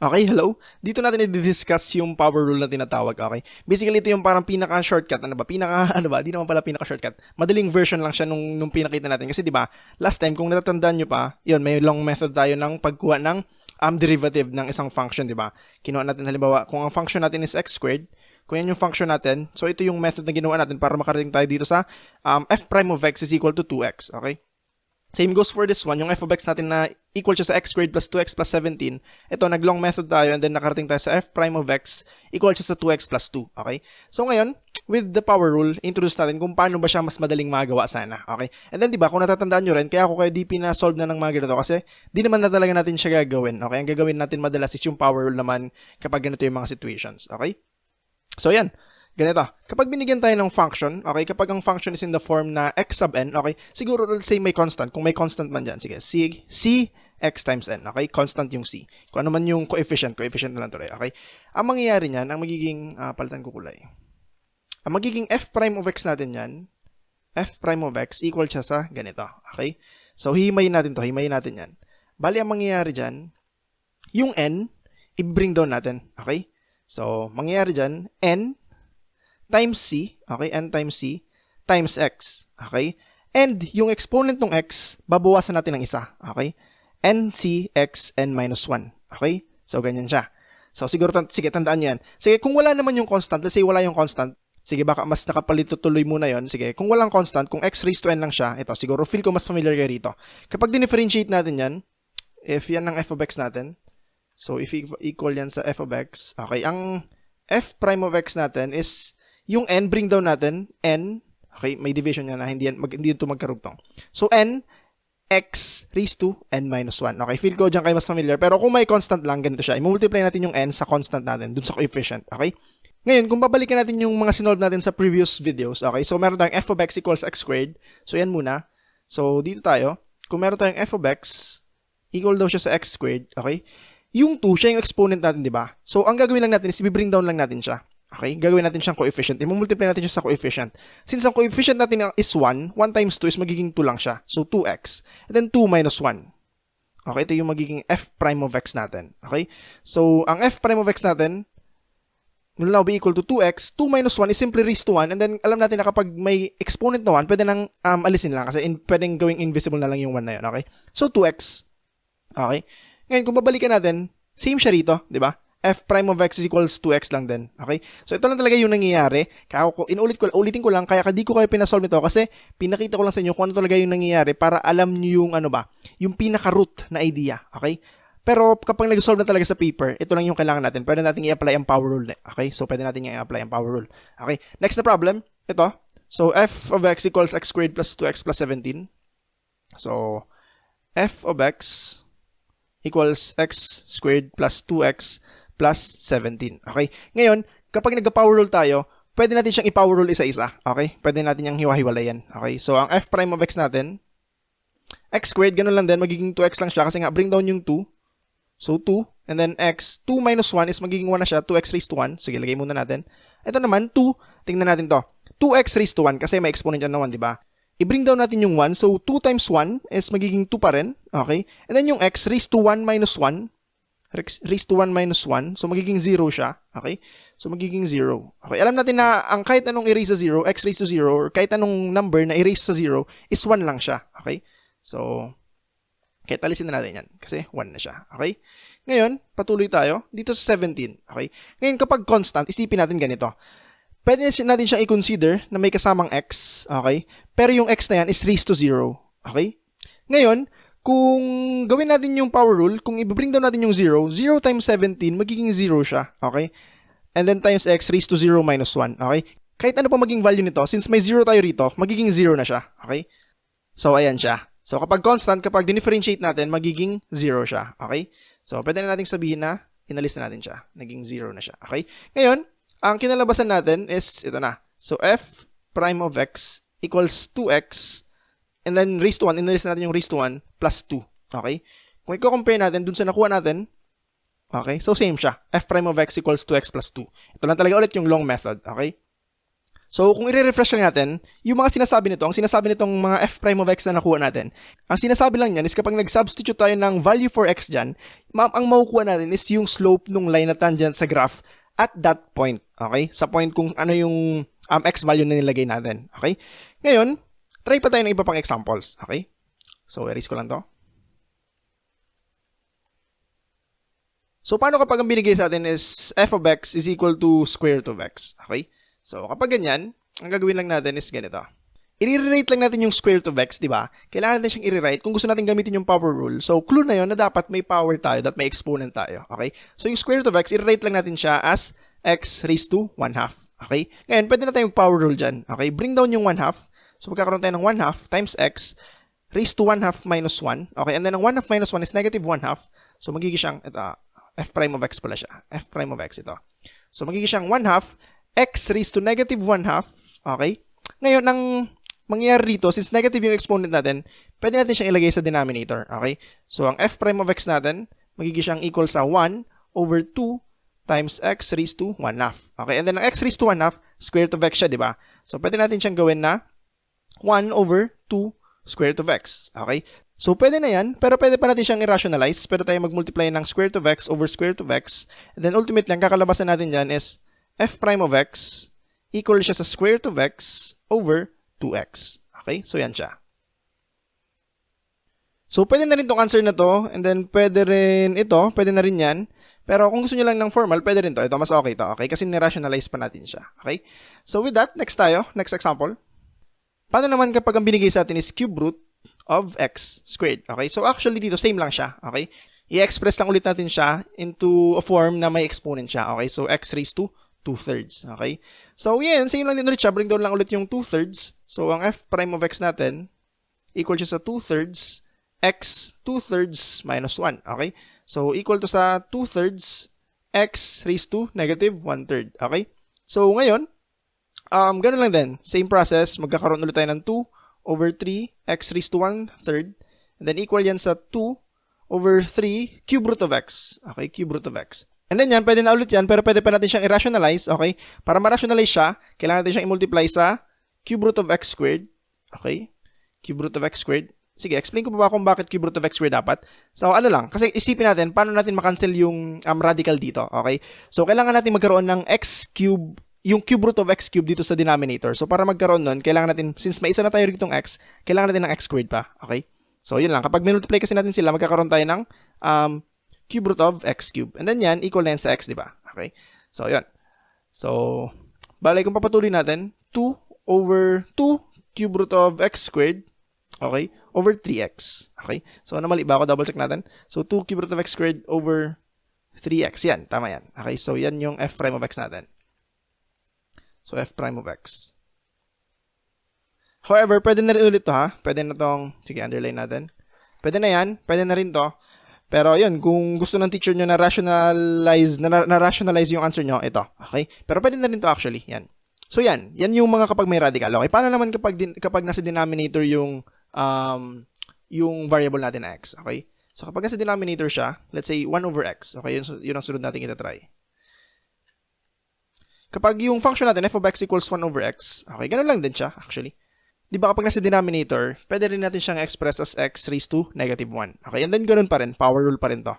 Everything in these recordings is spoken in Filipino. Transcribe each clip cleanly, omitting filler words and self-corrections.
Okay, hello. Dito natin i-discuss yung power rule na tinatawag, okay? Basically, ito yung parang pinaka-shortcut, Di naman pala pinaka-shortcut. Madaling version lang siya nung pinakita natin. Kasi 'di ba, last time kung natatandaan nyo pa, yun, may long method tayo ng pagkuha ng derivative ng isang function, 'di ba? Kinuha natin halimbawa, kung ang function natin is x squared, kung yan yung function natin, so ito yung method na ginawa natin para makarating tayo dito sa f prime of x is equal to 2x, okay? Same goes for this one, yung f of x natin na equal siya sa x squared plus 2x plus 17. Ito, nag-long method tayo and then nakarating tayo sa f prime of x equal siya sa 2x plus 2. Okay? So ngayon, with the power rule, introduce natin kung paano ba siya mas madaling magawa sana. Okay? And then, di ba, kung natatandaan nyo rin, kaya ako kayo di pina-solve na ng mga ganito kasi di naman na talaga natin siya gagawin. Okay? Ang gagawin natin madalas is yung power rule naman kapag ganito yung mga situations. Okay? So, yan. Ganito, kapag binigyan tayo ng function, okay, kapag ang function is in the form na x sub n, okay, siguro let's say may constant, kung may constant man dyan, sige, c x times n, okay, constant yung c. Kung ano man yung coefficient na lang tuloy, okay. Ang mangyayari niyan, ang magiging, palitan ko kulay. Ang magiging f prime of x natin yan, f prime of x equal siya sa ganito, okay. So, hihimayin natin yan. Bali, ang mangyayari dyan, yung n, i-bring down natin, okay. So, mangyayari dyan, n times c, okay, n times c, times x, okay? And yung exponent ng x, babawasan natin ng isa, okay? N c x n minus 1, okay? So, ganyan siya. So, siguro, sige, tandaan nyo yan. Sige, kung wala naman yung constant, let's say wala yung constant, sige, baka mas nakapalito tuloy muna yon. Sige, kung walang constant, kung x raised to n lang siya, ito, siguro, feel ko mas familiar kayo rito. Kapag dinifferentiate natin yan, if yan ang f of x natin, so, if equal yan sa f of x, okay, ang f prime of x natin is yung n, bring down natin, n, okay, may division yan na hindi ito magkarugtong. So, n, x raised to n minus 1. Okay, feel ko dyan kayo mas familiar. Pero kung may constant lang, ganito siya. I-multiply natin yung n sa constant natin, dun sa coefficient. Okay? Ngayon, kung babalikan natin yung mga sinolve natin sa previous videos, okay, so meron tayong f of x equals x squared. So, yan muna. So, dito tayo. Kung meron tayong f of x, equal daw siya sa x squared, okay? Yung 2, siya yung exponent natin, di ba? So, ang gagawin lang natin is i-bring down lang natin siya. Okay, gagawin natin siyang coefficient. I-multiply natin siya sa coefficient. Since ang coefficient natin is 1, 1 times 2 is magiging 2 lang siya. So, 2x. And then 2 minus 1. Okay, ito yung magiging f prime of x natin. Okay, so, ang f prime of x natin will now be equal to 2x. 2 minus 1 is simply raised to 1. And then, alam natin na kapag may exponent na 1, pwede nang alisin lang. Kasi pwedeng gawing invisible na lang yung 1 na yun. Okay, so 2x. Okay, ngayon, kung babalikan natin, same siya rito, di ba? F prime of x is equals 2x lang din. Okay? So, ito lang talaga yung nangyayari. Kaya ulitin ko lang, kaya di ko kayo pinasolve nito kasi pinakita ko lang sa inyo kung ano talaga yung nangyayari para alam nyo yung yung pinaka-root na idea. Okay? Pero kapag nag-solve na talaga sa paper, ito lang yung kailangan natin. Pwede natin i-apply ang power rule. Okay? So, pwede natin i-apply ang power rule. Okay? Next na problem, ito. So, f of x equals x squared plus 2x plus 17. So, f of x equals x squared plus 2x plus 17. Okay? Ngayon, kapag nag-power rule tayo, pwede natin siyang i-power rule isa-isa. Okay? Pwede natin yung hiwa-hiwalayan. Okay? So, ang f prime of x natin, x squared, ganun lang din, magiging 2x lang siya kasi nga, bring down yung 2. So, 2. And then x, 2 minus 1 is magiging 1 na siya, 2x raised to 1. Sige, lagay muna natin. Ito naman, 2. Tingnan natin to. 2x raised to 1 kasi may exponent yan na 1, di ba? I-bring down natin yung 1. So, 2 times 1 is magiging 2 pa rin. Okay? And then yung x raised to 1 minus 1, raised to 1 minus 1. So, magiging 0 siya. Okay? So, magiging 0. Okay? Alam natin na ang kahit anong erase sa 0, x raised to 0, or kahit anong number na erase sa 0, is 1 lang siya. Okay? So, kahit alisin na natin yan. Kasi 1 na siya. Okay? Ngayon, patuloy tayo dito sa 17. Okay? Ngayon, kapag constant, isipin natin ganito. Pwede natin siyang i-consider na may kasamang x. Okay? Pero yung x na yan is raised to 0. Okay? Ngayon, kung gawin natin yung power rule, kung i-bring down natin yung 0, 0 times 17, magiging 0 siya. Okay? And then times x raised to 0 minus 1. Okay? Kahit ano pa maging value nito, since may 0 tayo rito, magiging 0 na siya. Okay? So, ayan siya. So, kapag constant, kapag dinifferentiate natin, magiging 0 siya. Okay? So, pwede na natin sabihin na, inalis na natin siya. Naging 0 na siya. Okay? Ngayon, ang kinalabasan natin is, ito na. So, f prime of x equals 2x and then raised to 1, inalis natin yung raised to 1 plus 2. Okay? Kung i-compare natin dun sa nakuha natin, okay? So, same siya. F prime of x equals 2x plus 2. Ito lang talaga ulit yung long method. Okay? So, kung i-refresh lang natin, yung mga sinasabi nito, ang sinasabi nitong mga f prime of x na nakuha natin, ang sinasabi lang yan is kapag nag-substitute tayo ng value for x dyan, ang makukuha natin is yung slope nung line na tangent sa graph at that point. Okay? Sa point kung ano yung x value na nilagay natin. Okay? Ngayon, try pa tayo ng iba pang examples. Okay? So, erase ko lang to. So, paano kapag ang binigay sa atin is f of x is equal to square root of x? Okay? So, kapag ganyan, ang gagawin lang natin is ganito. I-rewrite lang natin yung square root of x, di ba? Kailangan natin siyang i-rewrite kung gusto natin gamitin yung power rule. So, clue na yon na dapat may power tayo, that may exponent tayo. Okay? So, yung square root of x, i-rewrite lang natin siya as x raised to 1/2. Okay? Ngayon, pwede na tayong power rule dyan. Okay? Bring down yung 1/2. So, magkakaroon tayo ng 1/2 times x raised to 1/2 minus 1. Okay? And then, ang 1/2 minus 1 is negative 1/2. So, magiging siyang, ito, f prime of x pala siya. F prime of x ito. So, magiging siyang 1/2 x raised to negative 1/2, okay? Ngayon, ang mangyayari dito, since negative yung exponent natin, pwede natin siyang ilagay sa denominator, okay? So, ang f prime of x natin, magiging siyang equal sa 1 over 2 times x raised to 1/2, okay? And then, ang x raised to 1/2, square root of x siya, di ba? So, pwede natin siyang gawin na 1 over 2 square root of x, okay? So, pwede na yan, pero pwede pa natin siyang i-rationalize. Pwede tayo mag-multiply ng square root of x over square root of x. And then, ultimately, ang kakalabasan natin dyan is f prime of x equal siya sa square root of x over 2x. Okay? So, yan siya. So, pwede na rin itong answer na to, and then pwede rin ito, pwede na rin yan. Pero kung gusto nyo lang ng formal, pwede rin to. Ito, mas okay to. Okay? Kasi ni-rationalize pa natin siya. Okay? So, with that, next tayo. Next example. Paano naman kapag ang binigay sa atin is cube root of x squared? Okay? So, actually dito, same lang siya. Okay? I-express lang ulit natin siya into a form na may exponent siya. Okay? So, x raised to 2/3. Okay? So, yan. Same lang din ulit siya. Bring down lang ulit yung 2/3. So, ang f prime of x natin equal siya sa 2/3 x 2/3 minus 1. Okay? So, equal to sa 2/3 x raised to negative 1/3. Okay? So, ngayon, ganun lang din. Same process. Magkakaroon ulit tayo ng 2 over 3 x raised to 1/3. And then, equal yan sa 2 over 3 cube root of x. Okay? Cube root of x. And then yan, pwede na ulit yan, pero pwede pa natin siyang i-rationalize, okay? Para ma-rationalize siya, kailangan natin siyang i-multiply sa cube root of x squared, okay? Cube root of x squared. Sige, explain ko pa ba kung bakit cube root of x squared dapat? So, ano lang, kasi isipin natin, paano natin makancel yung radical dito, okay? So, kailangan natin magkaroon ng x cube, yung cube root of x cube dito sa denominator. So, para magkaroon nun, kailangan natin, since may isa na tayo rito ng x, kailangan natin ng x squared pa, okay? So, yun lang. Kapag multiply kasi natin sila, magkakaroon tayo ng cube root of x cube. And then yan, equal na yan sa x, di ba? Okay? So, yun. So, balay kung papatuloy natin, 2 over 2 cube root of x squared, okay, over 3x. Okay? So, ano mali ba ako? Double check natin. So, 2 cube root of x squared over 3x. Yan, tama yan. Okay? So, yan yung f prime of x natin. So, f prime of x. However, pwede na rin ulit to, ha? Pwede na tong, sige, underline natin. Pwede na yan. Pwede na rin to. Pero yun, kung gusto ng teacher nyo na rationalize yung answer nyo, ito. Okay? Pero pwede na rin to actually. Yan. So yan. Yan yung mga kapag may radical. Okay? Paano naman kapag nasa denominator yung variable natin na x? Okay? So kapag nasa denominator siya, let's say 1 over x. Okay? Yun ang sunod natin itatry. Kapag yung function natin, f of x equals 1 over x. Okay? Ganun lang din siya actually. Di ba kapag nasa denominator, pwede rin natin siyang express as x raised to negative 1. Okay, and then ganun pa rin, power rule pa rin to.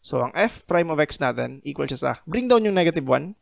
So, ang f prime of x natin equal siya sa, bring down yung negative 1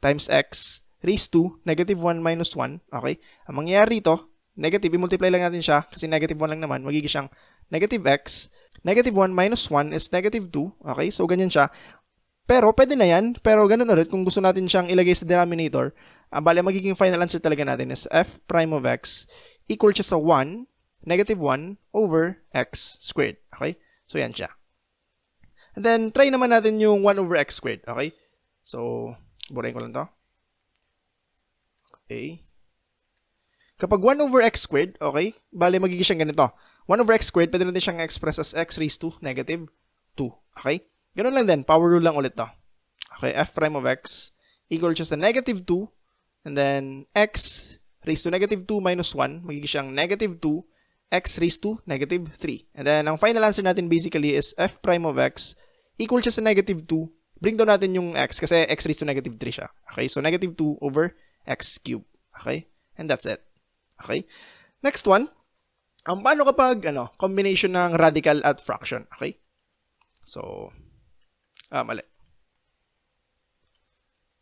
times x raised to negative 1 minus 1. Okay, ang mangyayari to, negative, i-multiply lang natin siya, kasi negative 1 lang naman, magiging siyang negative x, negative 1 minus 1 is negative 2. Okay, so ganyan siya. Pero, pwede na yan, pero ganun ulit, kung gusto natin siyang ilagay sa denominator, bali, magiging final answer talaga natin is f prime of x equal siya sa 1, negative 1 over x squared. Okay? So, yan siya. And then, try naman natin yung 1 over x squared. Okay? So, burahin ko lang to. Okay. Kapag 1 over x squared, okay, bali, magiging siyang ganito. 1 over x squared, pwede natin siyang express as x raised to negative 2. Okay? Ganun lang din. Power rule lang ulit to. Okay? F prime of x equal siya sa negative 2. And then, x raised to negative 2 minus 1, magiging siyang negative 2, x raised to negative 3. And then, ang final answer natin basically is f prime of x equal siya sa negative 2. Bring down natin yung x kasi x raised to negative 3 siya. Okay, so negative 2 over x cubed. Okay? And that's it. Okay? Next one, paano kapag combination ng radical at fraction? Okay? So, mali.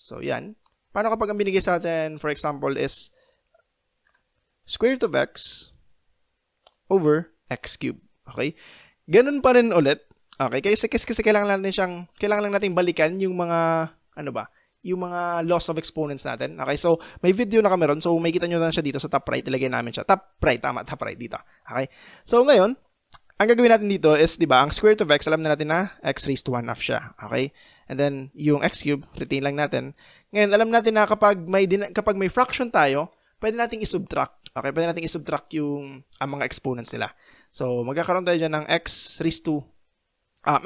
So, yan. Paano kapag ang binigay sa atin, for example, is square root of x over x cubed. Okay? Ganun pa rin ulit. Okay? Kasi kailangan lang natin balikan yung mga, yung mga laws of exponents natin. Okay? So, may video na kami ron. So, may kita nyo na siya dito sa top right. Ilagay namin siya. Top right, tama. Top right dito. Okay? So, ngayon, ang gagawin natin dito is, di ba, ang square root of x, alam na natin na x raised to 1 half siya. Okay? And then, yung x cube, retain lang natin. Ngayon, alam natin na kapag may fraction tayo, pwede nating i-subtract. Okay? Pwede nating i-subtract yung mga exponents nila. So, magkakaroon tayo dyan ng x raised to 1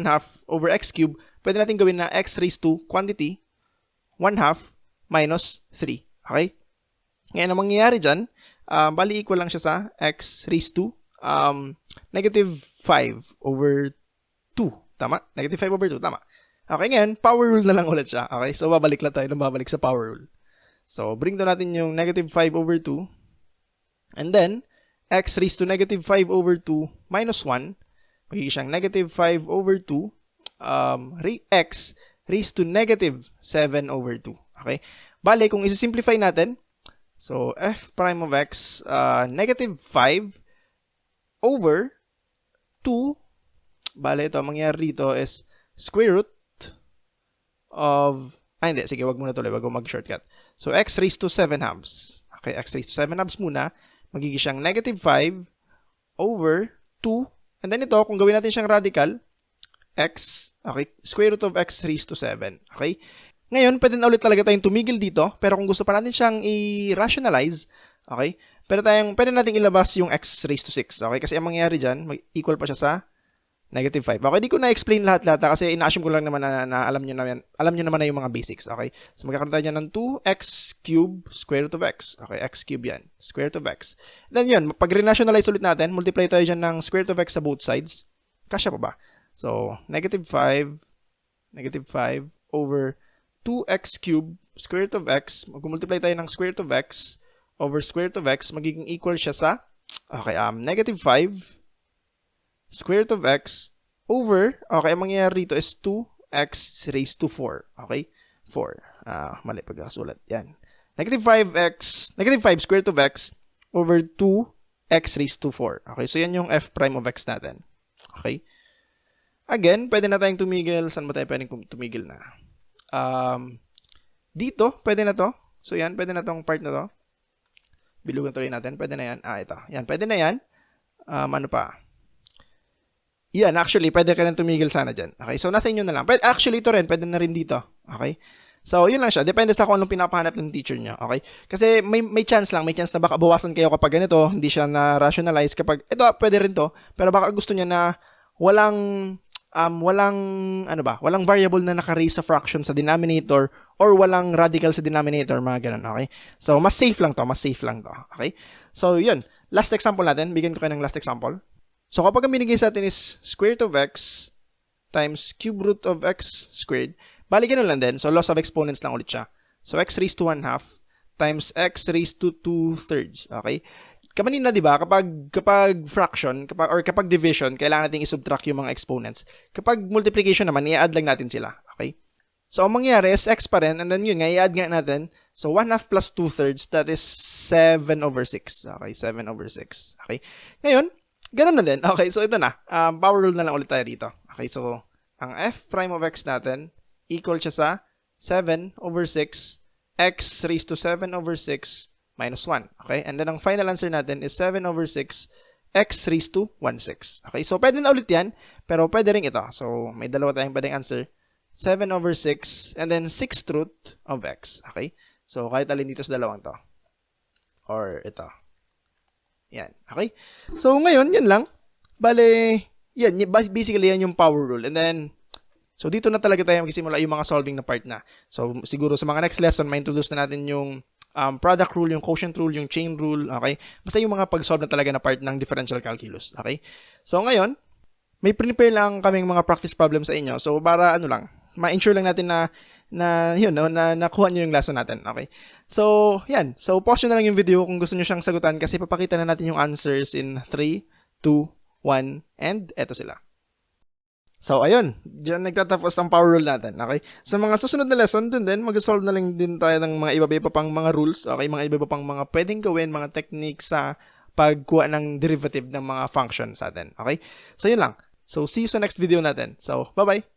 half over x cube. Pwede natin gawin na x raised to quantity 1 half minus 3. Okay? Ngayon, ang mangyayari dyan, bali equal lang siya sa x raised to negative 5 over 2. Tama? Negative 5 over 2. Tama. Okay, ngayon, power rule na lang ulit siya. Okay? So, babalik lang tayo babalik sa power rule. So, bring down natin yung negative 5 over 2. And then, x raised to negative 5 over 2 minus 1. Magiging siyang negative 5 over 2. X raised to negative 7 over 2. Okay? Bale, kung isi-simplify natin, so, f prime of x, negative 5 over 2. Bale, ito, mangyari dito is square root of, hindi, sige, wag muna tuloy, wag mo mag-shortcut. So, x raised to 7 halves. Okay, x raised to 7 halves muna. Magiging siyang negative 5 over 2. And then ito, kung gawin natin siyang radical, x, okay, square root of x raised to 7. Okay? Ngayon, pwede na ulit talaga tayong tumigil dito, pero kung gusto pa natin siyang i-rationalize, okay, pwede natin ilabas yung x raised to 6. Okay? Kasi ang mangyayari dyan, equal pa siya sa negative 5. Okay, di ko na-explain lahat-lahat kasi ina-assume ko lang naman na alam nyo naman na yung mga basics. Okay? So, magkakaroon tayo dyan ng 2x cube square root of x. Okay, x cube yan. Square root of x. Then yun, pag re-rationalize ulit natin, multiply tayo dyan ng square root of x sa both sides. Kasya pa ba? So, negative 5 over 2x cube square root of x. Mag-multiply tayo ng square root of x over square root of x. Magiging equal siya sa, okay, negative 5 square root of x over, okay, ang mangyayari rito is 2x raised to 4. Okay? 4. Mali pagkasulat. Yan. Negative 5 square root of x over 2x raised to 4. Okay? So, yan yung f prime of x natin. Okay? Again, pwede na tayong tumigil. Saan ba tayo pwedeng tumigil na? Dito, pwede na to. So, yan. Pwede na tong part na to. Bilugan tuloy natin. Pwede na yan. Ito. Yan. Pwede na yan. Ano pa? Yan, actually, pwede ka rin tumigil sana dyan. Okay, so nasa inyo na lang. Actually, ito rin, pwede na rin dito. Okay? So, yun lang siya. Depende sa kung anong pinapahanap ng teacher nyo. Okay? Kasi may chance na baka bawasan kayo kapag ganito, hindi siya na-rationalize. Kapag, ito, pwede rin to. Pero baka gusto niya na walang variable na naka-raise sa fraction sa denominator or walang radical sa denominator, mga ganun. Okay? So, mas safe lang to. Okay? So, yun. Last example natin. Bigyan ko kayo ng last example. So, kapag ang binigay sa atin is square root of x times cube root of x squared, bali ganun lang din. So, loss of exponents lang ulit siya. So, x raised to 1 half times x raised to 2/3. Okay? Kamanina, di ba, kapag fraction, kapag division, kailangan natin i-subtract yung mga exponents. Kapag multiplication naman, i-add lang natin sila. Okay? So, ang mangyayari is x pa rin, and then yun nga, i-add nga natin. So, 1 half plus 2/3, that is 7 over 6. Okay? 7 over 6. Okay? Ngayon, ganun na din. Okay, so ito na. Power rule na lang ulit tayo dito. Okay, so, ang f prime of x natin, equal siya sa 7 over 6, x raised to 7 over 6 minus 1. Okay, and then ang final answer natin is 7 over 6, x raised to 1/6. Okay, so pwede na ulit yan, pero pwede rin ito. So, may dalawa tayong pwedeng answer. 7 over 6, and then 6th root of x. Okay, so kahit alin dito sa dalawang to. Or ito. Yan. Okay? So, ngayon, yan lang. Bale, yan. Basically, yan yung power rule. And then, so, dito na talaga tayo magsisimula yung mga solving na part na. So, siguro sa mga next lesson, ma-introduce na natin yung product rule, yung quotient rule, yung chain rule. Okay? Basta yung mga pag-solve na talaga na part ng differential calculus. Okay? So, ngayon, may prepare lang kaming mga practice problems sa inyo. So, para ma-ensure lang natin na na yun, no, na nakuha nyo yung lesson natin. Okay? So, yan. So, pause nyo na lang yung video kung gusto nyo siyang sagutan kasi papakita na natin yung answers in 3, 2, 1, and eto sila. So, ayun. Diyan nagtatapos ang power rule natin. Okay? Sa mga susunod na lesson, dun din, mag-solve na lang din tayo ng mga iba-iba pang mga rules. Okay? Mga iba-iba pang mga pwedeng gawin, mga techniques sa pagkuha ng derivative ng mga functions natin. Okay? So, yun lang. So, see you sa next video natin. So, bye-bye!